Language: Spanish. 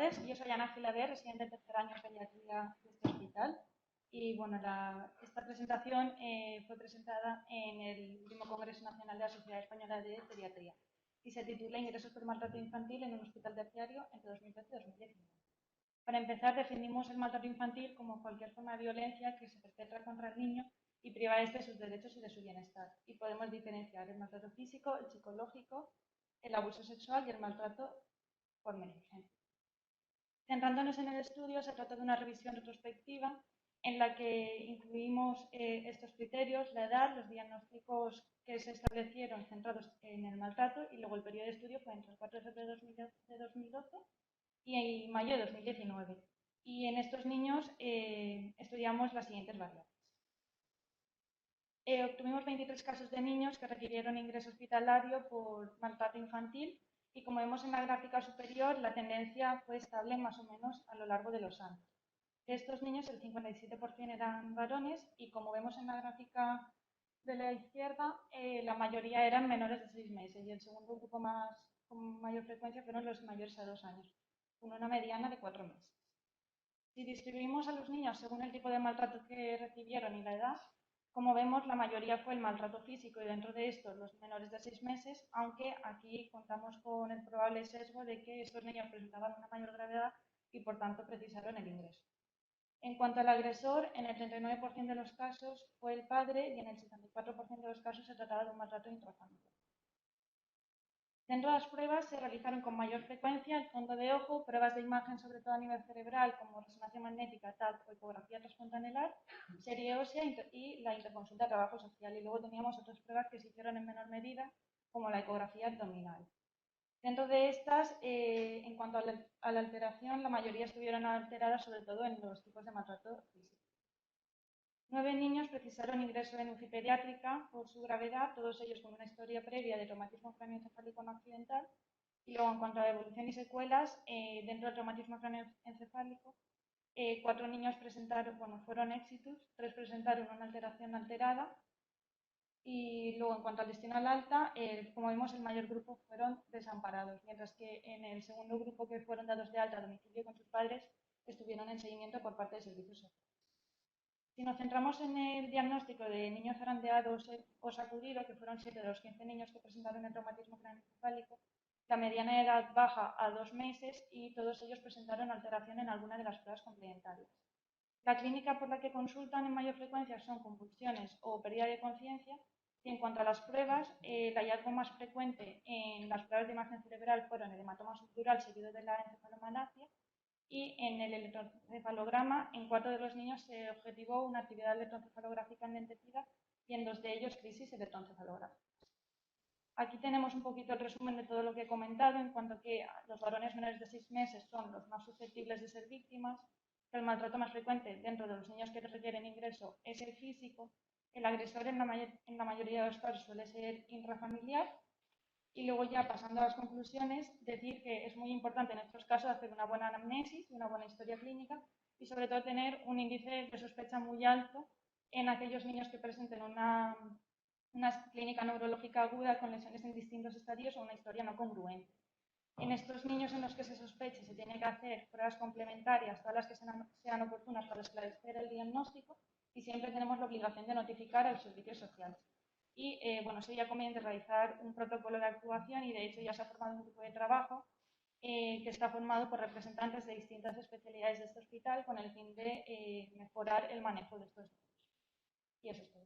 tardes, yo soy Ana Gilaber, residente de tercer año de pediatría de este hospital. Y bueno, esta presentación fue presentada en el último Congreso Nacional de la Sociedad Española de Pediatría y se titula Ingresos por maltrato infantil en un hospital terciario entre 2012 y 2019. Para empezar, definimos el maltrato infantil como cualquier forma de violencia que se perpetra contra el niño y priva a este de sus derechos y de su bienestar. Y podemos diferenciar el maltrato físico, el psicológico, el abuso sexual y el maltrato por negligencia. Centrándonos en el estudio, se trata de una revisión retrospectiva en la que incluimos estos criterios, la edad, los diagnósticos que se establecieron centrados en el maltrato y luego el periodo de estudio fue entre el 4 de febrero de 2012 y mayo de 2019. Y en estos niños estudiamos las siguientes variables. Obtuvimos 23 casos de niños que requirieron ingreso hospitalario por maltrato infantil y como vemos en la gráfica superior, la tendencia fue estable más o menos a lo largo de los años. De estos niños, el 57% eran varones y como vemos en la gráfica de la izquierda, la mayoría eran menores de 6 meses y el segundo grupo con mayor frecuencia fueron los mayores a 2 años, con una mediana de 4 meses. Si distribuimos a los niños según el tipo de maltrato que recibieron y la edad, como vemos, la mayoría fue el maltrato físico y dentro de estos los menores de 6 meses, aunque aquí contamos con el probable sesgo de que estos niños presentaban una mayor gravedad y por tanto precisaron el ingreso. En cuanto al agresor, en el 39% de los casos fue el padre y en el 74% de los casos se trataba de un maltrato intrafamiliar. Dentro de las pruebas se realizaron con mayor frecuencia el fondo de ojo, pruebas de imagen sobre todo a nivel cerebral como resonancia magnética, TAC o ecografía transfrontanelar, serie ósea y la interconsulta de trabajo social. Y luego teníamos otras pruebas que se hicieron en menor medida como la ecografía abdominal. Dentro de estas, en cuanto a la alteración, la mayoría estuvieron alteradas sobre todo en los tipos de maltrato físico. 9 niños precisaron ingreso en UCI pediátrica por su gravedad, todos ellos con una historia previa de traumatismo craneoencefálico no accidental. Y luego, en cuanto a la evolución y secuelas, dentro del traumatismo craneoencefálico, 4 niños fueron éxitos, 3 presentaron una alteración alterada. Y luego, en cuanto al destino al alta, como vemos, el mayor grupo fueron desamparados, mientras que en el segundo grupo que fueron dados de alta a domicilio con sus padres, estuvieron en seguimiento por parte de servicios sociales. Si nos centramos en el diagnóstico de niños zarandeados o sacudido, que fueron 7 de los 15 niños que presentaron el traumatismo craneoencefálico, la mediana edad baja a 2 meses y todos ellos presentaron alteración en alguna de las pruebas complementarias. La clínica por la que consultan en mayor frecuencia son convulsiones o pérdida de conciencia. Y en cuanto a las pruebas, el hallazgo más frecuente en las pruebas de imagen cerebral fueron el hematoma subdural seguido de la encefalomalacia y en el electroencefalograma, en 4 de los niños se objetivó una actividad electroencefalográfica endentecida y en 2 de ellos crisis electroencefalográfica. Aquí tenemos un poquito el resumen de todo lo que he comentado en cuanto a que los varones menores de 6 meses son los más susceptibles de ser víctimas, que el maltrato más frecuente dentro de los niños que requieren ingreso es el físico, el agresor en la mayoría de los casos suele ser intrafamiliar. Y luego ya pasando a las conclusiones, decir que es muy importante en estos casos hacer una buena anamnesis, una buena historia clínica y sobre todo tener un índice de sospecha muy alto en aquellos niños que presenten una clínica neurológica aguda con lesiones en distintos estadios o una historia no congruente. En estos niños en los que se sospeche se tiene que hacer pruebas complementarias, todas las que sean oportunas para esclarecer el diagnóstico y siempre tenemos la obligación de notificar a los servicios sociales. Y bueno, eso ya comienza a realizar un protocolo de actuación y de hecho ya se ha formado un grupo de trabajo que está formado por representantes de distintas especialidades de este hospital con el fin de mejorar el manejo de estos niños. Y eso es todo.